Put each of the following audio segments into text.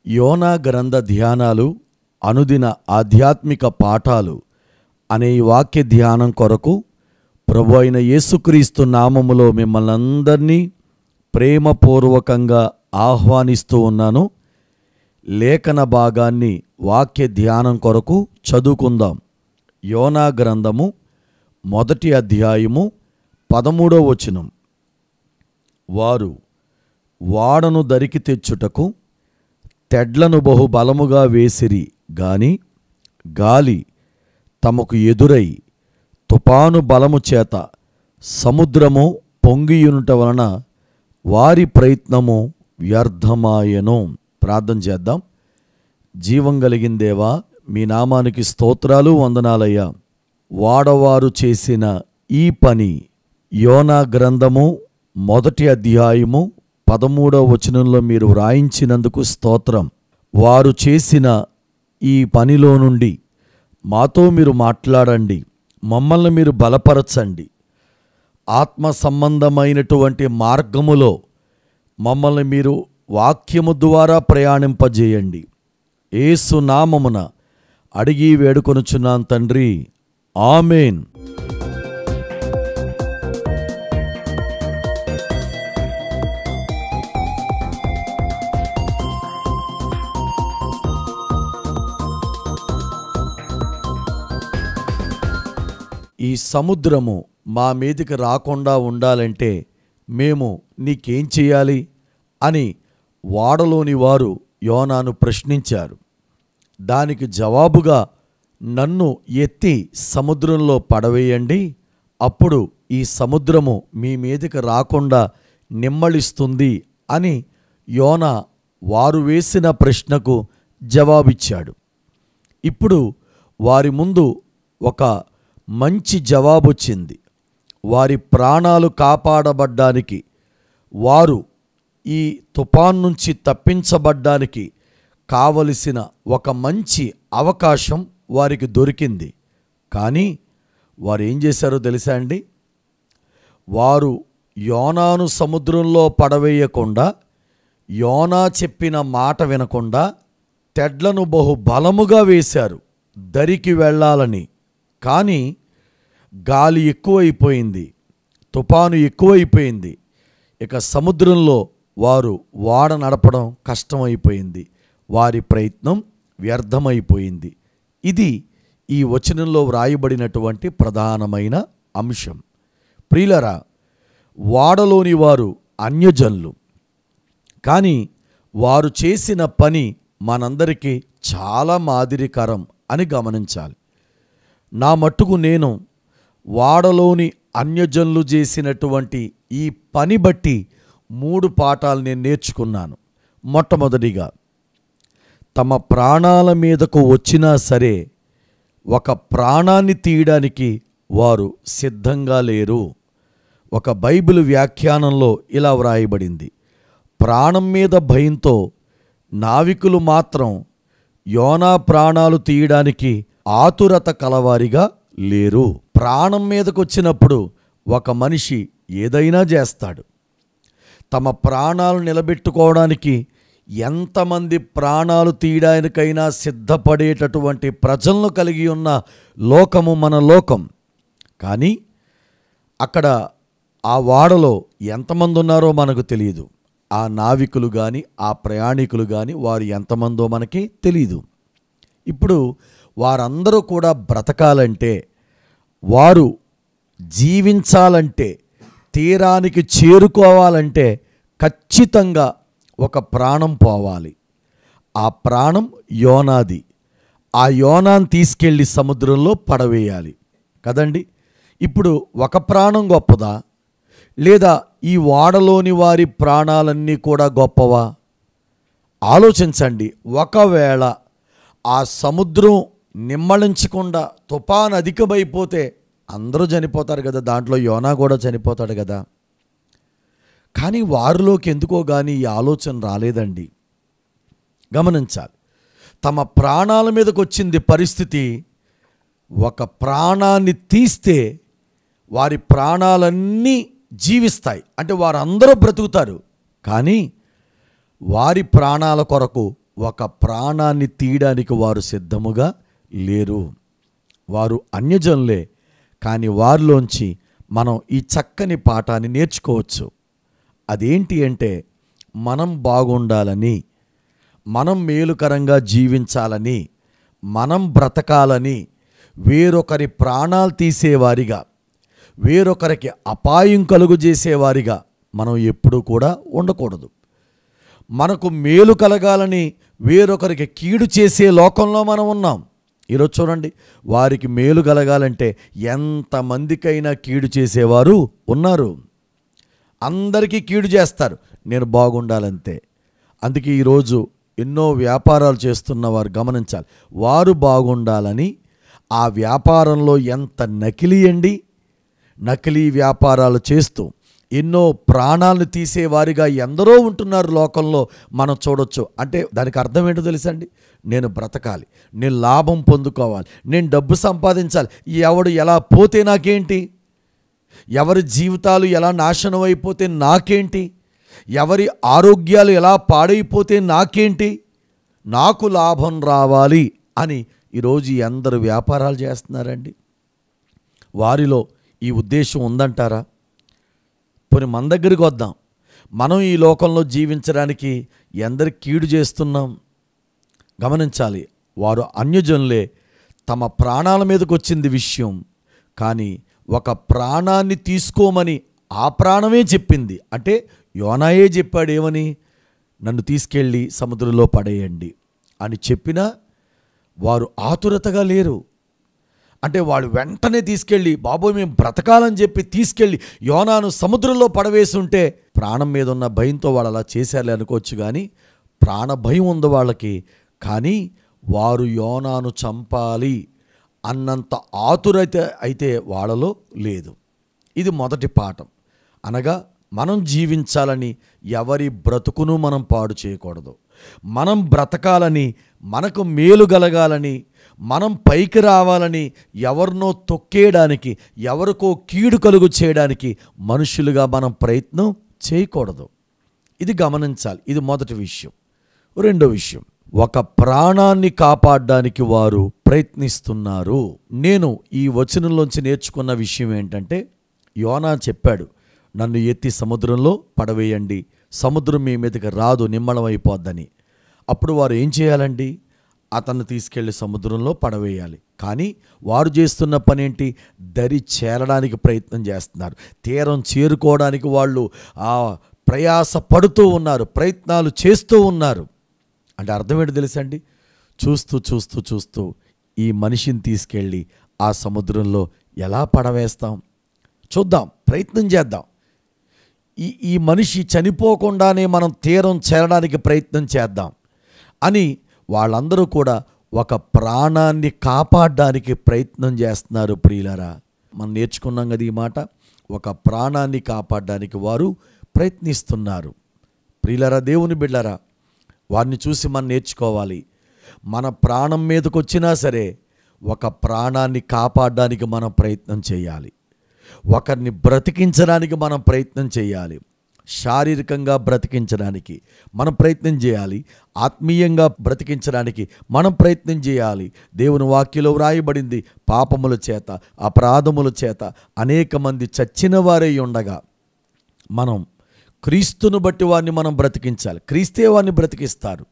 యోనా గ్రంథ ధ్యానాలు అనుదిన ఆధ్యాత్మిక పాఠాలు అనే ఈ వాక్య ధ్యానం కొరకు ప్రభు అయిన యేసుక్రీస్తు నామములో మిమ్మల్ని అందరినీ ప్రేమపూర్వకంగా ఆహ్వానిస్తూ ఉన్నాను. లేఖన భాగాన్ని వాక్య ధ్యానం కొరకు చదువుకుందాం. యోనా గ్రంథము 1వ అధ్యాయము 13వ వచనం. వారు వాడను దరికి తెచ్చుటకు తెడ్లను బహుబలముగా వేసిరి గాని గాలి తమకు ఎదురై తుపాను బలము చేత సముద్రము పొంగియునుట వలన వారి ప్రయత్నము వ్యర్థమాయెను. ప్రార్థన చేద్దాం. జీవం కలిగిన దేవా, మీ నామానికి స్తోత్రాలు, వందనాలయ్యా. వాడవారు చేసిన ఈ పని యోనా గ్రంథము 1వ అధ్యాయము 13వ వచనంలో మీరు వ్రాయించినందుకు స్తోత్రం. వారు చేసిన ఈ పనిలో నుండి మాతో మీరు మాట్లాడండి, మమ్మల్ని మీరు బలపరచండి. ఆత్మ సంబంధమైనటువంటి మార్గములో మమ్మల్ని మీరు వాక్యము ద్వారా ప్రయాణింపజేయండి. యేసు నామమున అడిగి వేడుకొనుచున్నాను తండ్రి, ఆమేన్. ఈ సముద్రము మా మీదికి రాకుండా ఉండాలంటే మేము నీకేం చేయాలి అని వాడలోని వారు యోనాను ప్రశ్నించారు. దానికి జవాబుగా, నన్ను ఎత్తి సముద్రంలో పడవేయండి, అప్పుడు ఈ సముద్రము మీ మీదికి రాకుండా నిమ్మళిస్తుంది అని యోనా వారు వేసిన ప్రశ్నకు జవాబిచ్చాడు. ఇప్పుడు వారి ముందు ఒక మంచి జవాబు వచ్చింది. వారి ప్రాణాలు కాపాడబడ్డానికి, వారు ఈ తుఫాన్ నుంచి తప్పించబడ్డానికి కావలసిన ఒక మంచి అవకాశం వారికి దొరికింది. కానీ వారు ఏం చేశారో తెలుసా అండి? వారు యోనాను సముద్రంలో పడవేయకుండా, యోనా చెప్పిన మాట వినకుండా తెడ్లను బహుబలముగా వేశారు దరికి వెళ్ళాలని. కానీ గాలి ఎక్కువైపోయింది, తుఫాను ఎక్కువైపోయింది. ఇక సముద్రంలో వారు వాడ నడపడం కష్టమైపోయింది. వారి ప్రయత్నం వ్యర్థమైపోయింది. ఇది ఈ వచనంలో వ్రాయబడినటువంటి ప్రధానమైన అంశం. ప్రియులరా, వాడలోని వారు అన్యజనులు, కానీ వారు చేసిన పని మనందరికీ చాలా మాదిరికరం అని గమనించాలి. నా మట్టుకు నేను వాడలోని అన్యజనులు చేసినటువంటి ఈ పని బట్టి 3 పాఠాలు నేను నేర్చుకున్నాను. మొట్టమొదటిగా, తమ ప్రాణాల మీదకు వచ్చినా సరే ఒక ప్రాణాన్ని తీయడానికి వారు సిద్ధంగా లేరు. ఒక బైబిల్ వ్యాఖ్యానంలో ఇలా వ్రాయబడింది: ప్రాణం మీద భయంతో నావికులు మాత్రం యోనా ప్రాణాలు తీయడానికి ఆతురత కలవారిగా లేరు. ప్రాణం మీదకొచ్చినప్పుడు ఒక మనిషి ఏదైనా చేస్తాడు. తమ ప్రాణాలు నిలబెట్టుకోవడానికి ఎంతమంది ప్రాణాలు తీయడానికైనా సిద్ధపడేటటువంటి ప్రజలను కలిగి ఉన్న లోకము మన లోకం. కానీ అక్కడ ఆ వాడలో ఎంతమంది ఉన్నారో మనకు తెలియదు. ఆ నావికులు కానీ, ఆ ప్రయాణికులు కానీ వారు ఎంతమందో మనకి తెలియదు. ఇప్పుడు వారందరూ కూడా బ్రతకాలంటే, వారు జీవించాలంటే, తీరానికి చేరుకోవాలంటే ఖచ్చితంగా ఒక ప్రాణం పోవాలి. ఆ ప్రాణం యోనాది. ఆ యోనాను తీసుకెళ్ళి సముద్రంలో పడవేయాలి కదండి. ఇప్పుడు ఒక ప్రాణం గొప్పదా, లేదా ఈ వాడలోని వారి ప్రాణాలన్నీ కూడా గొప్పవా? ఆలోచించండి. ఒకవేళ ఆ సముద్రం నిమ్మళించకుండా తుఫాను అధికమైపోతే అందరూ చనిపోతారు కదా, దాంట్లో యోనా కూడా చనిపోతాడు కదా. కానీ వారిలోకి ఎందుకో కానీ ఈ ఆలోచన రాలేదండి. గమనించాలి. తమ ప్రాణాల మీదకి వచ్చింది పరిస్థితి. ఒక ప్రాణాన్ని తీస్తే వారి ప్రాణాలన్నీ జీవిస్తాయి, అంటే వారందరూ బ్రతుకుతారు. కానీ వారి ప్రాణాల కొరకు ఒక ప్రాణాన్ని తీయడానికి వారు సిద్ధముగా లేరు. వారు అన్యజనులే, కానీ వారిలోంచి మనం ఈ చక్కని పాఠాన్ని నేర్చుకోవచ్చు. అదేంటి అంటే, మనం బాగుండాలని, మనం మేలుకరంగా జీవించాలని, మనం బ్రతకాలని వేరొకరి ప్రాణాలు తీసేవారిగా, వేరొకరికి అపాయం కలుగు చేసేవారిగా మనం ఎప్పుడూ కూడా ఉండకూడదు. మనకు మేలు కలగాలని వేరొకరికి కీడు చేసే లోకంలో మనం ఉన్నాం. ఈరోజు చూడండి, వారికి మేలు కలగాలంటే ఎంతమందికైనా కీడు చేసేవారు ఉన్నారు. అందరికీ కీడు చేస్తారు, నేను బాగుండాలంతే. అందుకే ఈరోజు ఎన్నో వ్యాపారాలు చేస్తున్న వారు గమనించాలి. వారు బాగుండాలని ఆ వ్యాపారంలో ఎంత నకిలీ అండి, నకిలీ వ్యాపారాలు చేస్తూ ఎన్నో ప్రాణాలను తీసేవారిగా ఎందరో ఉంటున్నారు లోకంలో, మనం చూడొచ్చు. అంటే దానికి అర్థం ఏంటో తెలుసండి, నేను బ్రతకాలి, నేను లాభం పొందుకోవాలి, నేను డబ్బు సంపాదించాలి, ఎవడు ఎలా పోతే నాకేంటి, ఎవరి జీవితాలు ఎలా నాశనం అయిపోతే నాకేంటి, ఎవరి ఆరోగ్యాలు ఎలా పాడైపోతే నాకేంటి, నాకు లాభం రావాలి అని ఈరోజు అందరూ వ్యాపారాలు చేస్తున్నారండి. వారిలో ఈ ఉద్దేశం ఉందంటారా? పోనీ మన దగ్గరికి వద్దాం. మనం ఈ లోకంలో జీవించడానికి ఎందరికి కీడు చేస్తున్నాం గమనించాలి. వారు అన్యజనులే, తమ ప్రాణాల మీదకి వచ్చింది విషయం, కానీ ఒక ప్రాణాన్ని తీసుకోమని ఆ ప్రాణమే చెప్పింది. అంటే యోనాయే చెప్పాడు, ఏమని? నన్ను తీసుకెళ్ళి సముద్రంలో పడేయండి అని చెప్పినా వారు ఆతురతగా లేరు. అంటే వాళ్ళు వెంటనే తీసుకెళ్ళి, బాబోయ్ మేము బ్రతకాలని చెప్పి తీసుకెళ్ళి యోనాను సముద్రంలో పడవేసి ఉంటే ప్రాణం మీద ఉన్న భయంతో వాళ్ళు అలా చేశారులే అనుకోవచ్చు, కానీ ప్రాణ భయం ఉంది వాళ్ళకి. కానీ వారు యోనాను చంపాలి అన్నంత ఆతురత అయితే వాళ్ళలో లేదు. ఇది మొదటి పాఠం. అనగా మనం జీవించాలని ఎవరి బ్రతుకును మనం పాడు చేయకూడదు. మనం బ్రతకాలని, మనకు మేలు కలగాలని, మనం పైకి రావాలని ఎవరినో తొక్కేయడానికి, ఎవరికో కీడు కలుగు చేయడానికి మనుషులుగా మనం ప్రయత్నం చేయకూడదు. ఇది గమనించాలి. ఇది మొదటి విషయం. రెండో విషయం, ఒక ప్రాణాన్ని కాపాడడానికి వారు ప్రయత్నిస్తున్నారు. నేను ఈ వచనంలోంచి నేర్చుకున్న విషయం ఏంటంటే, యోనా చెప్పాడు, నన్ను ఎత్తి సముద్రంలో పడవేయండి, సముద్రం మీ మీదకి రాదు, నిమ్మళం అయిపోద్దని. అప్పుడు వారు ఏం చేయాలండి? అతన్ని తీసుకెళ్ళి సముద్రంలో పడవేయాలి. కానీ వారు చేస్తున్న పని ఏంటి? దరి చేరడానికి ప్రయత్నం చేస్తున్నారు. తీరం చేరుకోవడానికి వాళ్ళు ప్రయాస పడుతూ ఉన్నారు, ప్రయత్నాలు చేస్తూ ఉన్నారు. అంటే అర్థం ఏంటి తెలుసండి? చూస్తూ చూస్తూ చూస్తూ ఈ మనిషిని తీసుకెళ్ళి ఆ సముద్రంలో ఎలా పడవేస్తాం, చూద్దాం, ప్రయత్నం చేద్దాం. ఈ మనిషి చనిపోకుండానే మనం తీరం చేరడానికి ప్రయత్నం చేద్దాం అని వాళ్ళందరూ కూడా ఒక ప్రాణాన్ని కాపాడడానికి ప్రయత్నం చేస్తున్నారు. ప్రియులారా, మనం నేర్చుకున్నాం కదా ఈ మాట. ఒక ప్రాణాన్ని కాపాడడానికి వారు ప్రయత్నిస్తున్నారు. ప్రియులారా, దేవుని బిడ్డలారా, వారిని చూసి మనం నేర్చుకోవాలి. మన ప్రాణం మీదకి వచ్చినా సరే ఒక ప్రాణాన్ని కాపాడడానికి మనం ప్రయత్నం చేయాలి. ఒకరిని బ్రతికించడానికి మనం ప్రయత్నం చేయాలి. శారీరకంగా బ్రతికించడానికి మనం ప్రయత్నం చేయాలి, ఆత్మీయంగా బ్రతికించడానికి మనం ప్రయత్నం చేయాలి. దేవుని వాక్యంలో వ్రాయబడింది, పాపముల చేత, అపరాధముల చేత అనేక మంది చచ్చిన వారై ఉండగా మనం క్రీస్తును బట్టి వారిని మనం బ్రతికించాలి. క్రీస్తే వారిని బ్రతికిస్తారు.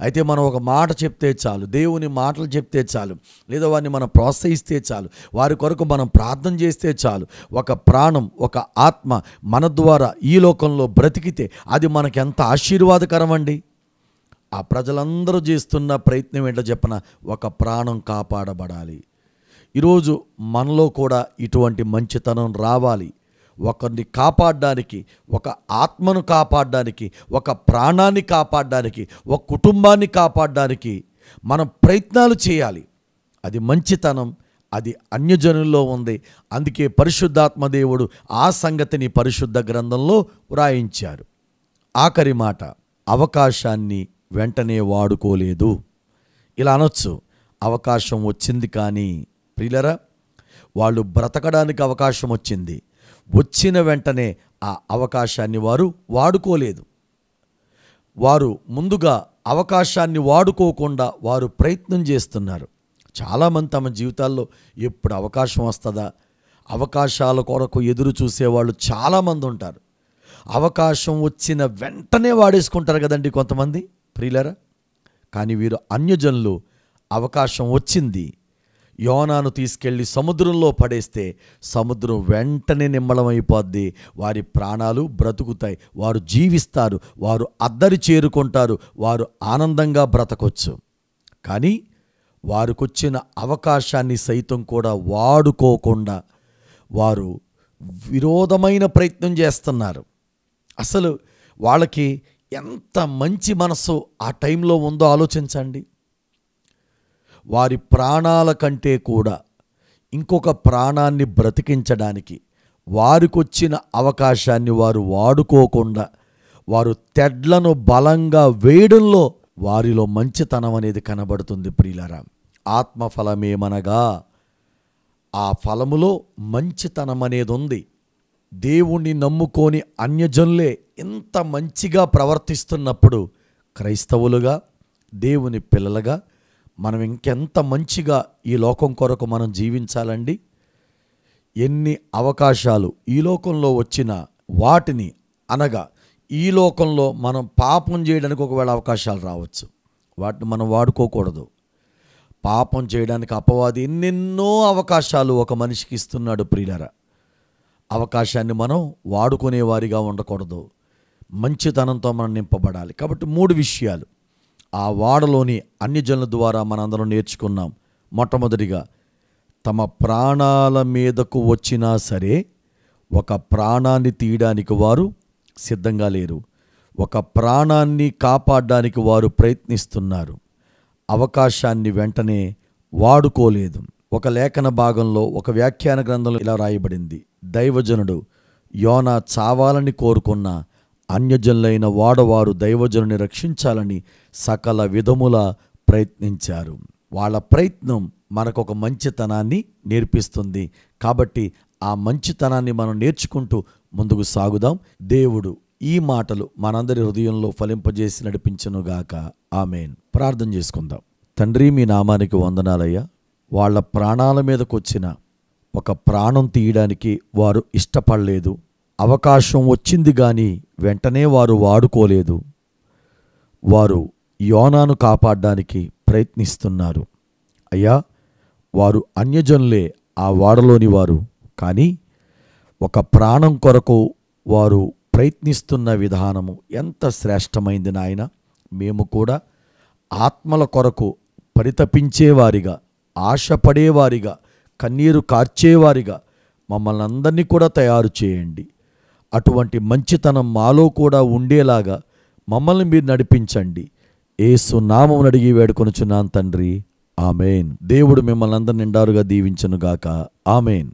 అయితే మనం ఒక మాట చెప్తే చాలు, దేవుని మాటలు చెప్తే చాలు, లేదా వారిని మనం ప్రోత్సహిస్తే చాలు, వారి కొరకు మనం ప్రార్థన చేస్తే చాలు, ఒక ప్రాణం, ఒక ఆత్మ మన ద్వారా ఈ లోకంలో బ్రతికితే అది మనకి ఎంత ఆశీర్వాదకరం అండి. ఆ ప్రజలందరూ చేస్తున్న ప్రయత్నం ఏంటో చెప్పన, ఒక ప్రాణం కాపాడబడాలి. ఈరోజు మనలో కూడా ఇటువంటి మంచితనం రావాలి. ఒకరిని కాపాడడానికి, ఒక ఆత్మను కాపాడడానికి, ఒక ప్రాణాన్ని కాపాడడానికి, ఒక కుటుంబాన్ని కాపాడడానికి మనం ప్రయత్నాలు చేయాలి. అది మంచితనం, అది అన్యజనుల్లో ఉంది. అందుకే పరిశుద్ధాత్మ దేవుడు ఆ సంగతిని పరిశుద్ధ గ్రంథంలో వ్రాయించారు. ఆఖరి మాట, అవకాశాన్ని వెంటనే వాడుకోలేదు. ఇలా అనొచ్చు, అవకాశం వచ్చింది కానీ ప్రియులరా, వాళ్ళు బ్రతకడానికి అవకాశం వచ్చింది, వచ్చిన వెంటనే ఆ అవకాశాన్ని వారు వాడుకోలేదు. వారు ముందుగా అవకాశాన్ని వాడుకోకుండా వారు ప్రయత్నం చేస్తున్నారు. చాలామంది తమ జీవితాల్లో ఎప్పుడు అవకాశం వస్తుందా, అవకాశాల కొరకు ఎదురు చూసేవాళ్ళు చాలామంది ఉంటారు. అవకాశం వచ్చిన వెంటనే వాడేసుకుంటారు కదండి కొంతమంది ప్రియులారా. కానీ వీరు అన్యజనులు అవకాశం వచ్చింది, యోనాను తీసుకెళ్ళి సముద్రంలో పడేస్తే సముద్రం వెంటనే నిమ్మళమైపోద్ది, వారి ప్రాణాలు బ్రతుకుతాయి, వారు జీవిస్తారు, వారు అద్దరి చేరుకుంటారు, వారు ఆనందంగా బ్రతకొచ్చు. కానీ వారికొచ్చిన అవకాశాన్ని సైతం కూడా వాడుకోకుండా వారు విరోధమైన ప్రయత్నం చేస్తున్నారు. అసలు వాళ్ళకి ఎంత మంచి మనసు ఆ టైంలో ఉందో ఆలోచించండి. వారి ప్రాణాల కంటే కూడా ఇంకొక ప్రాణాన్ని బ్రతికించడానికి వారికొచ్చిన అవకాశాన్ని వారు వాడుకోకుండా వారు తెడ్లను బలంగా వేయడంలో వారిలో మంచితనం అనేది కనబడుతుంది ప్రియులారా. ఆత్మఫలమేమనగా ఆ ఫలములో మంచితనం అనేది ఉంది. దేవుణ్ణి నమ్ముకొని అన్యజనులే ఇంత మంచిగా ప్రవర్తిస్తున్నప్పుడు క్రైస్తవులుగా, దేవుని పిల్లలుగా మనం ఇంకెంత మంచిగా ఈ లోకం కొరకు మనం జీవించాలండి. ఎన్ని అవకాశాలు ఈ లోకంలో వచ్చినా వాటిని అనగా ఈ లోకంలో మనం పాపం చేయడానికి ఒకవేళ అవకాశాలు రావచ్చు, వాటిని మనం వాడుకోకూడదు. పాపం చేయడానికి అపవాది ఎన్నెన్నో అవకాశాలు ఒక మనిషికి ఇస్తున్నాడు ప్రియులారా. అవకాశాన్ని మనం వాడుకునే వారిగా ఉండకూడదు, మంచితనంతో మనం నింపబడాలి. కాబట్టి 3 విషయాలు ఆ వాడలోని అన్యజనుల ద్వారా మనందరం నేర్చుకున్నాం. మొట్టమొదటిగా, తమ ప్రాణాల మీదకు వచ్చినా సరే ఒక ప్రాణాన్ని తీయడానికి వారు సిద్ధంగా లేరు, ఒక ప్రాణాన్ని కాపాడడానికి వారు ప్రయత్నిస్తున్నారు, అవకాశాన్ని వెంటనే వాడుకోలేదు. ఒక లేఖన భాగంలో, ఒక వ్యాఖ్యాన గ్రంథంలో ఇలా రాయబడింది, దైవజనుడు యోనా చావాలని కోరుకున్న అన్యజనులైన వాడవారు దైవజనుని రక్షించాలని సకల విధముల ప్రయత్నించారు. వాళ్ళ ప్రయత్నం మనకొక మంచితనాన్ని నేర్పిస్తుంది. కాబట్టి ఆ మంచితనాన్ని మనం నేర్చుకుంటూ ముందుకు సాగుదాం. దేవుడు ఈ మాటలు మనందరి హృదయంలో ఫలింపజేసి నడిపించునుగాక. ఆమేన్. ప్రార్థన చేసుకుందాం. తండ్రి, మీ నామానికి వందనాలయ్యా. వాళ్ళ ప్రాణాల మీదకు వచ్చిన ఒక ప్రాణం తీయడానికి వారు ఇష్టపడలేదు. అవకాశం వచ్చింది కానీ వెంటనే వారు వాడుకోలేదు. వారు యోనాను కాపాడడానికి ప్రయత్నిస్తున్నారు. అయ్యా, వారు అన్యజనులే, ఆ వాడలోని వారు. కానీ ఒక ప్రాణం కొరకు వారు ప్రయత్నిస్తున్న విధానము ఎంత శ్రేష్టమైంది నాయన. మేము కూడా ఆత్మల కొరకు పరితపించేవారిగా, ఆశపడేవారిగా, కన్నీరు కార్చేవారిగా మమ్మల్ని అందరినీ కూడా తయారు చేయండి. అటువంటి మంచితనం మాలో కూడా ఉండేలాగా మమ్మల్ని మీరు నడిపించండి. యేసు నామమున అడిగి వేడుకొనుచున్నాను తండ్రి. ఆమేన్. దేవుడు మిమ్మల్ని అందరిని నిండారుగా దీవించునుగాక. ఆమేన్.